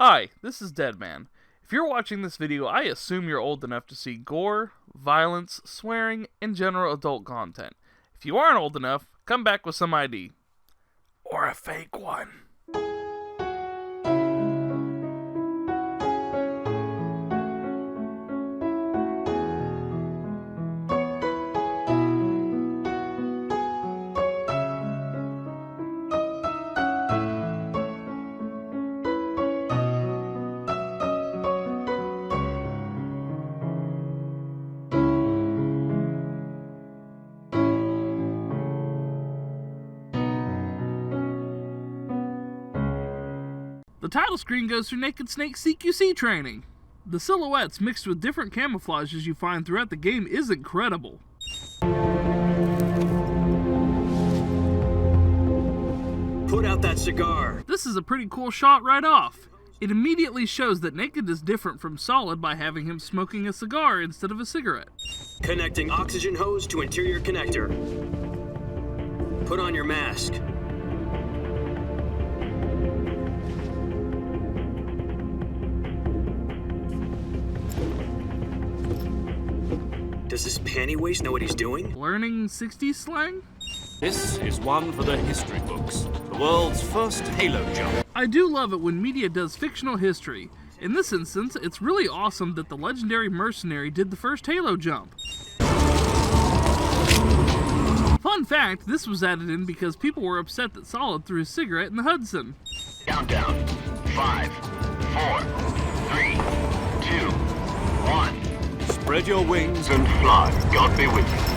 Hi, this is DEDMan. If you're watching this video, I assume you're old enough to see gore, violence, swearing, and general adult content. If you aren't old enough, come back with some ID. Or a fake one. The title screen goes through Naked Snake's CQC training. The silhouettes mixed with different camouflages you find throughout the game is incredible. Put out that cigar! This is a pretty cool shot right off. It immediately shows that Naked is different from Solid by having him smoking a cigar instead of a cigarette. Connecting oxygen hose to interior connector. Put on your mask. Does this panty waste know what he's doing? Learning 60s slang? This is one for the history books. The world's first halo jump. I do love it when media does fictional history. In this instance, it's really awesome that the legendary mercenary did the first halo jump. Fun fact, this was added in because people were upset that Solid threw his cigarette in the Hudson. Countdown. 5, 4, 3, 2, 1. Spread your wings And fly. God be with you.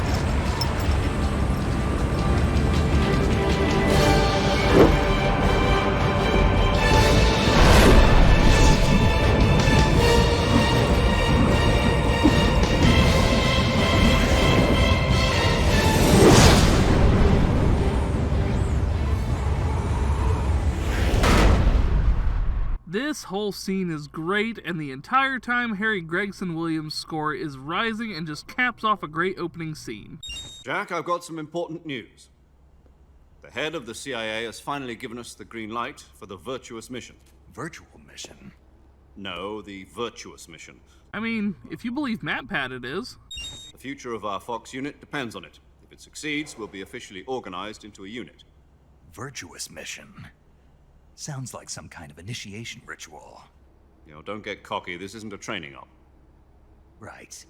This whole scene is great, and the entire time Harry Gregson Williams' score is rising and just caps off a great opening scene. Jack, I've got some important news. The head of the CIA has finally given us the green light for the virtuous mission. Virtual mission? No, the virtuous mission. I mean, if you believe MatPat it is. The future of our Fox unit depends on it. If it succeeds, we'll be officially organized into a unit. Virtuous mission? Sounds like some kind of initiation ritual. You know, don't get cocky. This isn't a training op. Right.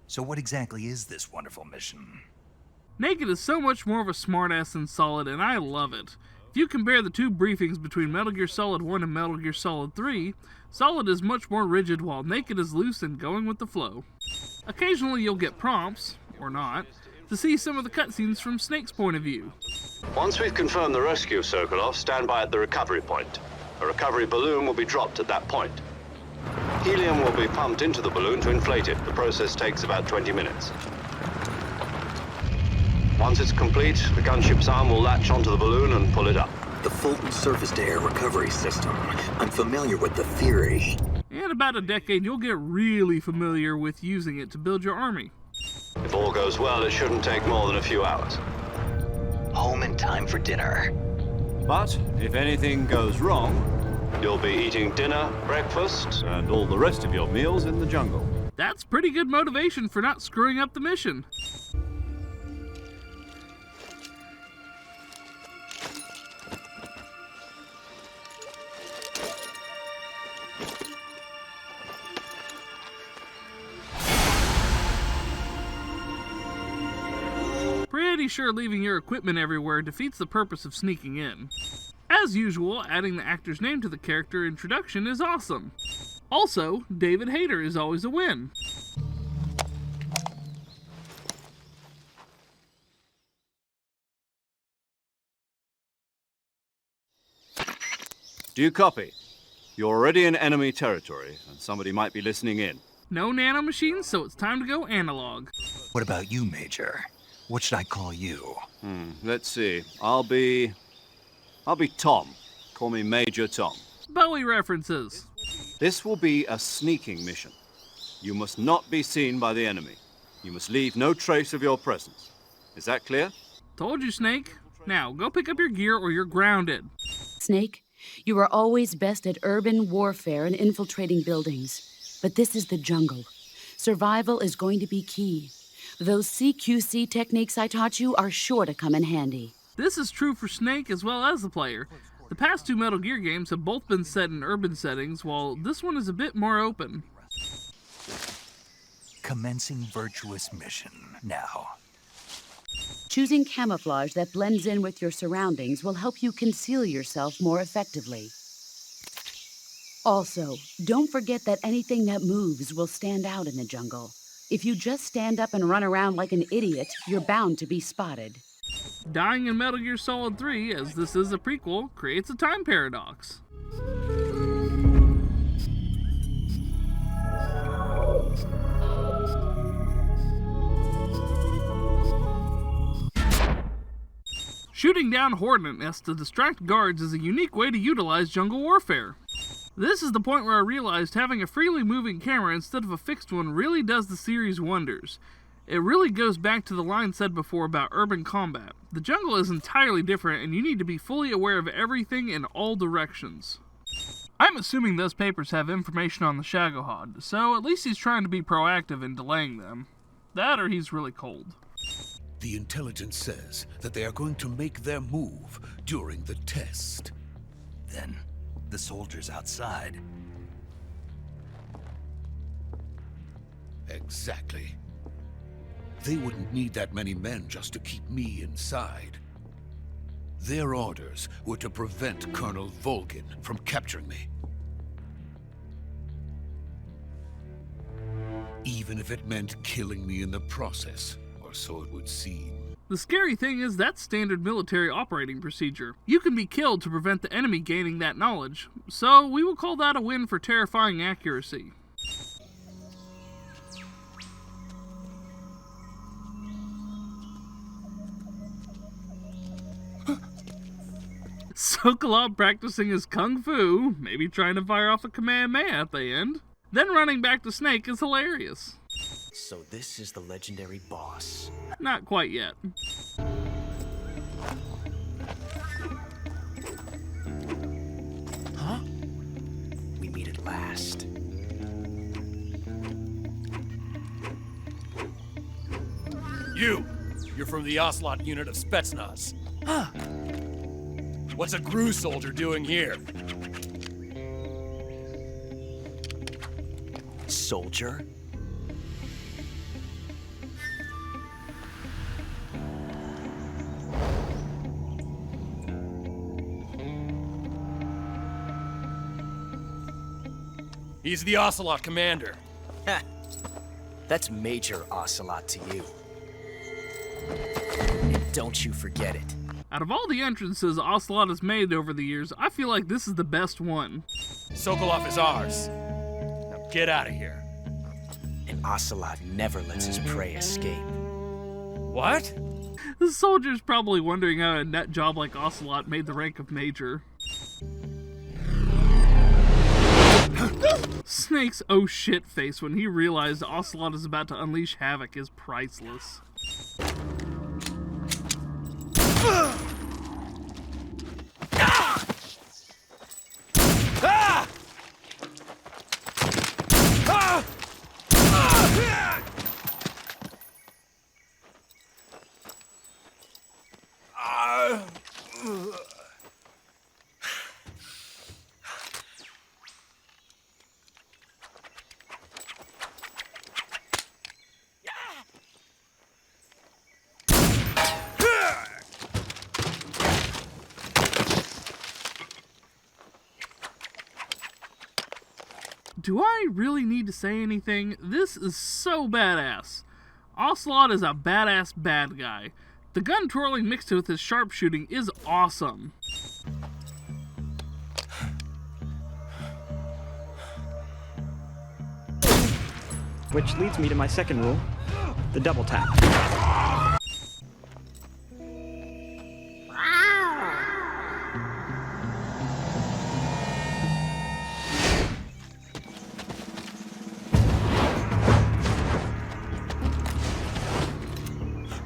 So what exactly is this wonderful mission? Naked is so much more of a smartass than Solid, and I love it. If you compare the two briefings between Metal Gear Solid 1 and Metal Gear Solid 3, Solid is much more rigid while Naked is loose and going with the flow. Occasionally you'll get prompts, or not, to see some of the cutscenes from Snake's point of view. Once we've confirmed the rescue of Sokolov, stand by at the recovery point. A recovery balloon will be dropped at that point. Helium will be pumped into the balloon to inflate it. The process takes about 20 minutes. Once it's complete, the gunship's arm will latch onto the balloon and pull it up. The Fulton surface-to-air recovery system. I'm familiar with the theory. In about a decade, you'll get really familiar with using it to build your army. If all goes well, it shouldn't take more than a few hours. Home in time for dinner. But if anything goes wrong, You'll be eating dinner, breakfast, and all the rest of your meals in the jungle. That's pretty good motivation for not screwing up the mission. Pretty sure leaving your equipment everywhere defeats the purpose of sneaking in. As usual, adding the actor's name to the character introduction is awesome. Also, David Hayter is always a win. Do you copy? You're already in enemy territory, and somebody might be listening in. No nanomachines, so it's time to go analog. What about you, Major? What should I call you? Let's see. I'll be Tom. Call me Major Tom. Bowie references. This will be a sneaking mission. You must not be seen by the enemy. You must leave no trace of your presence. Is that clear? Told you, Snake. Now, go pick up your gear or you're grounded. Snake, You are always best at urban warfare and infiltrating buildings. But this is the jungle. Survival is going to be key. Those CQC techniques I taught you are sure to come in handy. This is true for Snake as well as the player. The past two Metal Gear games have both been set in urban settings, while this one is a bit more open. Commencing virtuous mission now. Choosing camouflage that blends in with your surroundings will help you conceal yourself more effectively. Also, don't forget that anything that moves will stand out in the jungle. If you just stand up and run around like an idiot, you're bound to be spotted. Dying in Metal Gear Solid 3, as this is a prequel, creates a time paradox. Shooting down Hornet nests to distract guards is a unique way to utilize jungle warfare. This is the point where I realized having a freely moving camera instead of a fixed one really does the series wonders. It really goes back to the line said before about urban combat. The jungle is entirely different and you need to be fully aware of everything in all directions. I'm assuming those papers have information on the Shagohod, so at least he's trying to be proactive in delaying them. That or he's really cold. The intelligence says that they are going to make their move during the test. Then, the soldiers outside. Exactly. They wouldn't need that many men just to keep me inside. Their orders were to prevent Colonel Volgin from capturing me. Even if it meant killing me in the process, or so it would seem. The scary thing is that's standard military operating procedure. You can be killed to prevent the enemy gaining that knowledge, so we will call that a win for terrifying accuracy. Sokolov practicing his kung fu, maybe trying to fire off a Kamehameha at the end. Then running back to Snake is hilarious. So this is the legendary boss. Not quite yet. Huh? We meet at last. You're from the Ocelot unit of Spetsnaz. Huh. What's a GRU soldier doing here? Soldier? He's the Ocelot commander. Ha! That's Major Ocelot to you. And don't you forget it. Out of all the entrances Ocelot has made over the years, I feel like this is the best one. Sokolov is ours. Now get out of here. And Ocelot never lets his prey escape. What? The soldier's probably wondering how a nut job like Ocelot made the rank of Major. Snake's oh shit face when he realized Ocelot is about to unleash havoc is priceless. Do I really need to say anything? This is so badass. Ocelot is a badass bad guy. The gun twirling mixed with his sharpshooting is awesome. Which leads me to my second rule, the double tap.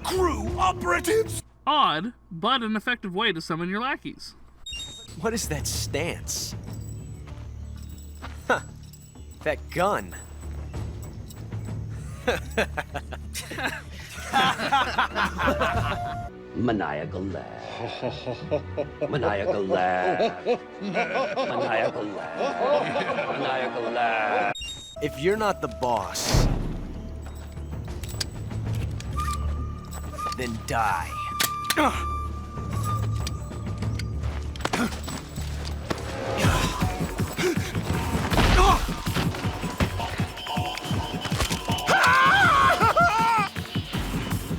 GRU operatives! Odd, but an effective way to summon your lackeys. What is that stance? Huh. That gun. Maniacal laugh. Maniacal laugh. Maniacal laugh. Maniacal laugh. If you're not the boss, then die.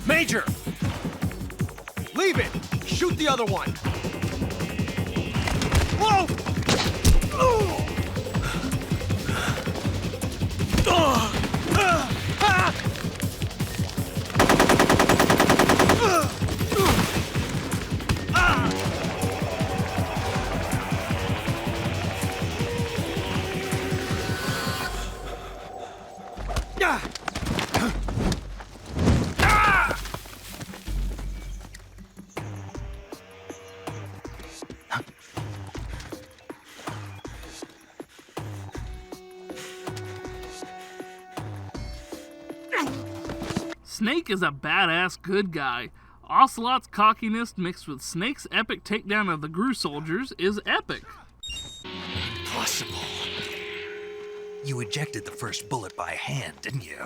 Major! Leave it! Shoot the other one! Whoa! Snake is a badass good guy. Ocelot's cockiness mixed with Snake's epic takedown of the Gru soldiers is epic. Impossible. You ejected the first bullet by hand, didn't you?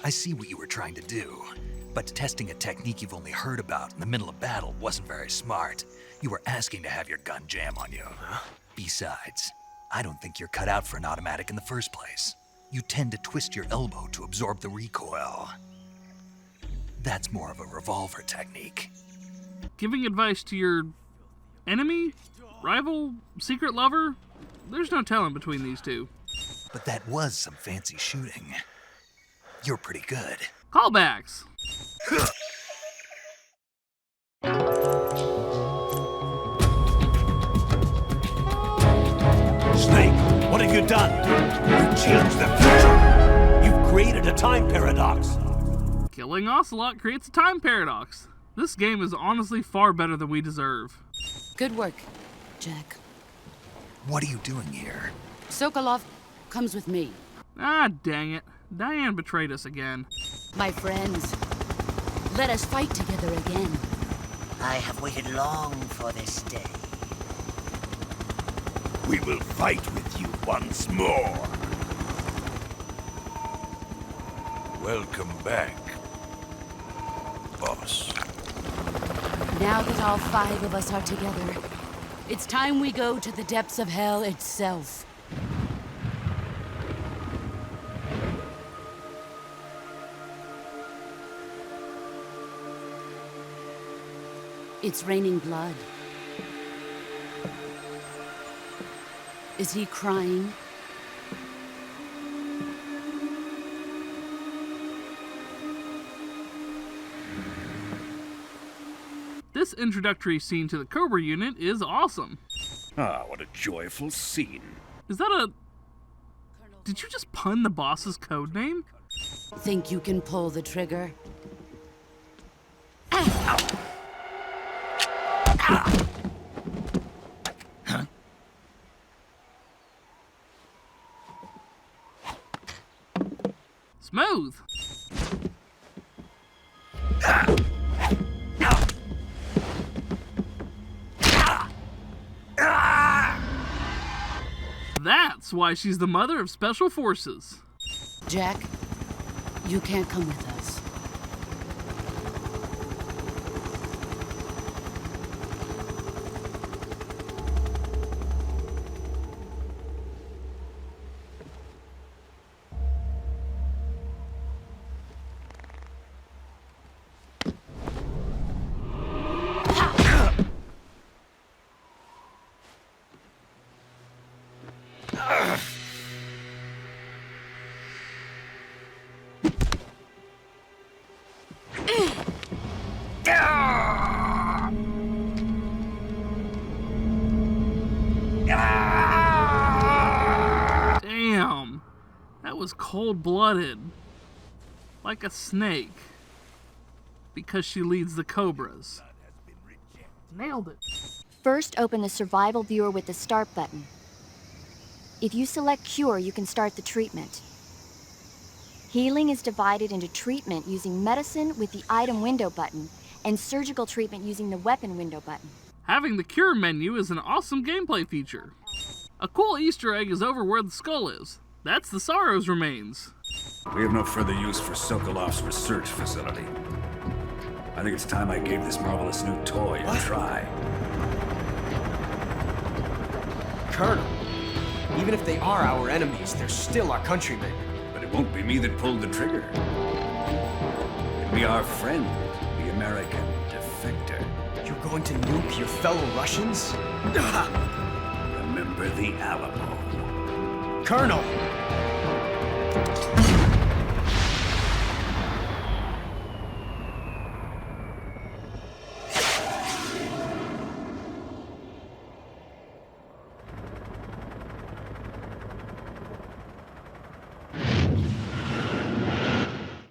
I see what you were trying to do, but testing a technique you've only heard about in the middle of battle wasn't very smart. You were asking to have your gun jam on you. Besides, I don't think you're cut out for an automatic in the first place. You tend to twist your elbow to absorb the recoil. That's more of a revolver technique. Giving advice to your enemy, rival, secret lover, there's no telling between these two. But that was some fancy shooting. You're pretty good. Callbacks. Snake, what have you done? You changed the future. You've created a time paradox. Killing Ocelot creates a time paradox. This game is honestly far better than we deserve. Good work, Jack. What are you doing here? Sokolov comes with me. Ah, dang it. Diane betrayed us again. My friends, let us fight together again. I have waited long for this day. We will fight with you once more. Welcome back, boss. Now that all 5 of us are together, it's time we go to the depths of hell itself. It's raining blood. Is he crying? This introductory scene to the Cobra unit is awesome. Ah, what a joyful scene. Is that a... Did you just pun the boss's code name? Think you can pull the trigger? Smooth. That's why she's the mother of special forces. Jack, you can't come with us. Damn, that was cold-blooded. Like a snake. Because she leads the Cobras. Nailed it. First, open the survival viewer with the start button. If you select cure, you can start the treatment. Healing is divided into treatment using medicine with the item window button and surgical treatment using the weapon window button. Having the cure menu is an awesome gameplay feature. A cool Easter egg is over where the skull is. That's the Sorrow's remains. We have no further use for Sokolov's research facility. I think it's time I gave this marvelous new toy a try. Colonel, even if they are our enemies, they're still our countrymen. But it won't be me that pulled the trigger. It'll be our friend, the American defector. You're going to nuke your fellow Russians? Remember the Alamo. Colonel!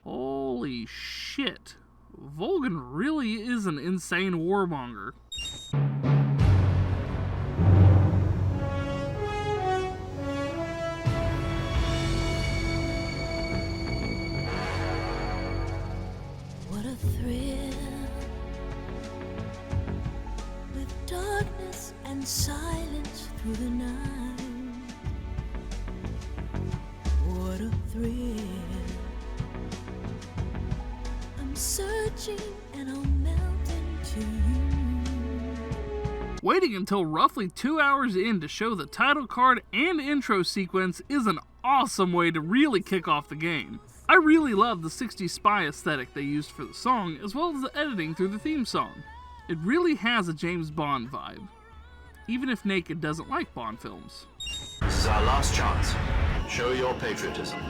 Holy shit. Volgin really is an insane warmonger. What a thrill, with darkness and silence through the night. What a thrill, I'm searching and I'll melt into you. Waiting until roughly 2 hours in to show the title card and intro sequence is an awesome way to really kick off the game. I really love the 60s spy aesthetic they used for the song, as well as the editing through the theme song. It really has a James Bond vibe, even if Naked doesn't like Bond films. This is our last chance. Show your patriotism.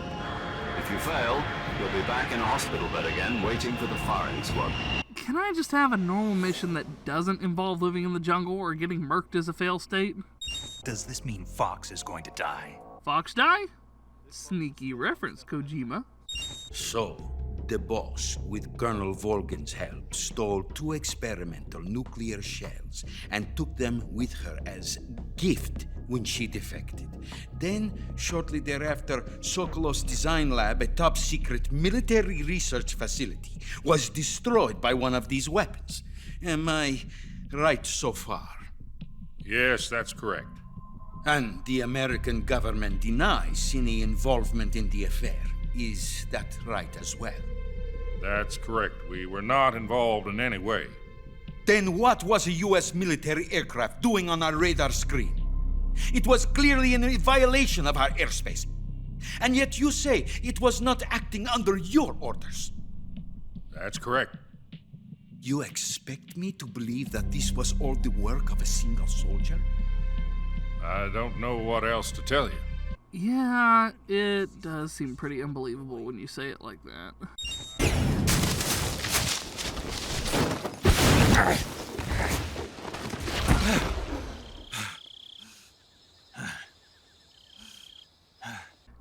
If you fail, you'll be back in a hospital bed again, waiting for the firing squad. Can I just have a normal mission that doesn't involve living in the jungle or getting murked as a fail state? Does this mean Fox is going to die? Fox die? Sneaky reference, Kojima. So, the boss, with Colonel Volgin's help, stole 2 experimental nuclear shells and took them with her as gift when she defected. Then, shortly thereafter, Sokolov's design lab, a top-secret military research facility, was destroyed by one of these weapons. Am I right so far? Yes, that's correct. And the American government denies any involvement in the affair. Is that right as well? That's correct. We were not involved in any way. Then what was a U.S. military aircraft doing on our radar screen? It was clearly in violation of our airspace. And yet you say it was not acting under your orders. That's correct. You expect me to believe that this was all the work of a single soldier? I don't know what else to tell you. Yeah, it does seem pretty unbelievable when you say it like that.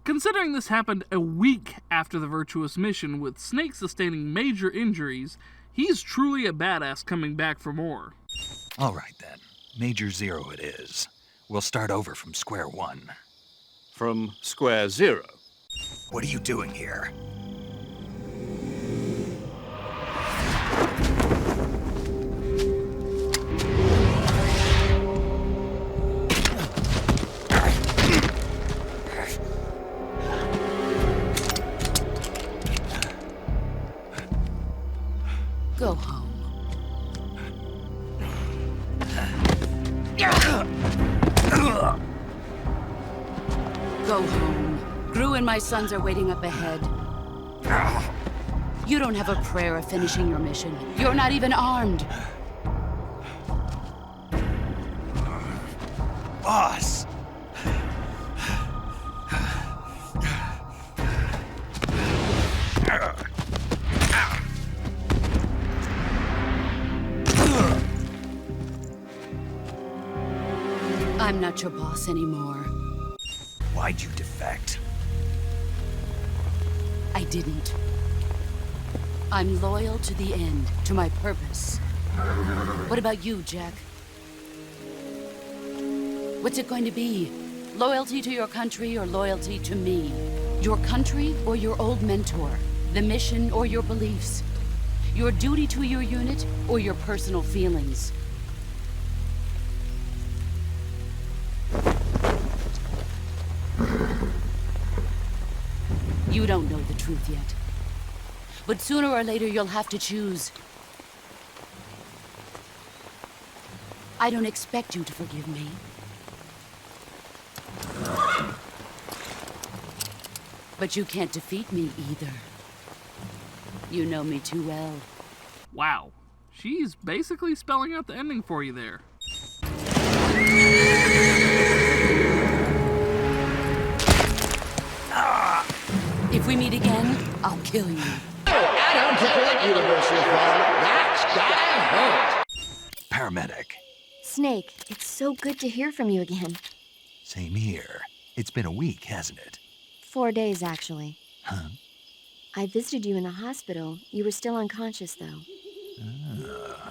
Considering this happened a week after the Virtuous mission, with Snake sustaining major injuries, he's truly a badass coming back for more. All right then, Major Zero it is. We'll start over from square one. From square zero? What are you doing here? Go home. Go home. Gru and my sons are waiting up ahead. You don't have a prayer of finishing your mission. You're not even armed. Boss! I'm not your boss anymore. Why'd you defect? I didn't. I'm loyal to the end, to my purpose. What about you, Jack? What's it going to be? Loyalty to your country or loyalty to me? Your country or your old mentor? The mission or your beliefs? Your duty to your unit or your personal feelings? You don't know the truth yet. But sooner or later you'll have to choose. I don't expect you to forgive me. But you can't defeat me either. You know me too well. Wow. She's basically spelling out the ending for you there. If we meet again, I'll kill you. I don't care what universe you're from. That's gotta hurt. Paramedic. Snake, it's so good to hear from you again. Same here. It's been a week, hasn't it? 4 days, actually. Huh? I visited you in the hospital. You were still unconscious, though.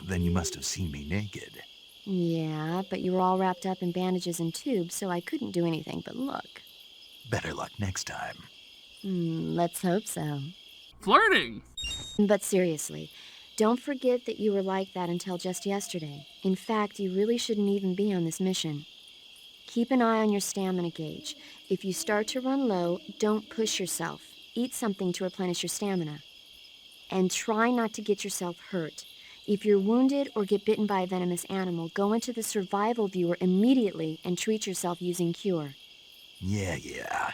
Then you must have seen me naked. Yeah, but you were all wrapped up in bandages and tubes, so I couldn't do anything but look. Better luck next time. Let's hope so. Flirting! But seriously, don't forget that you were like that until just yesterday. In fact, you really shouldn't even be on this mission. Keep an eye on your stamina gauge. If you start to run low, don't push yourself. Eat something to replenish your stamina. And try not to get yourself hurt. If you're wounded or get bitten by a venomous animal, go into the survival viewer immediately and treat yourself using Cure. Yeah.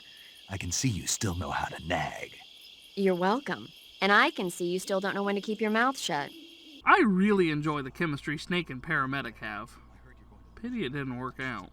I can see you still know how to nag. You're welcome. And I can see you still don't know when to keep your mouth shut. I really enjoy the chemistry Snake and Paramedic have. Pity it didn't work out.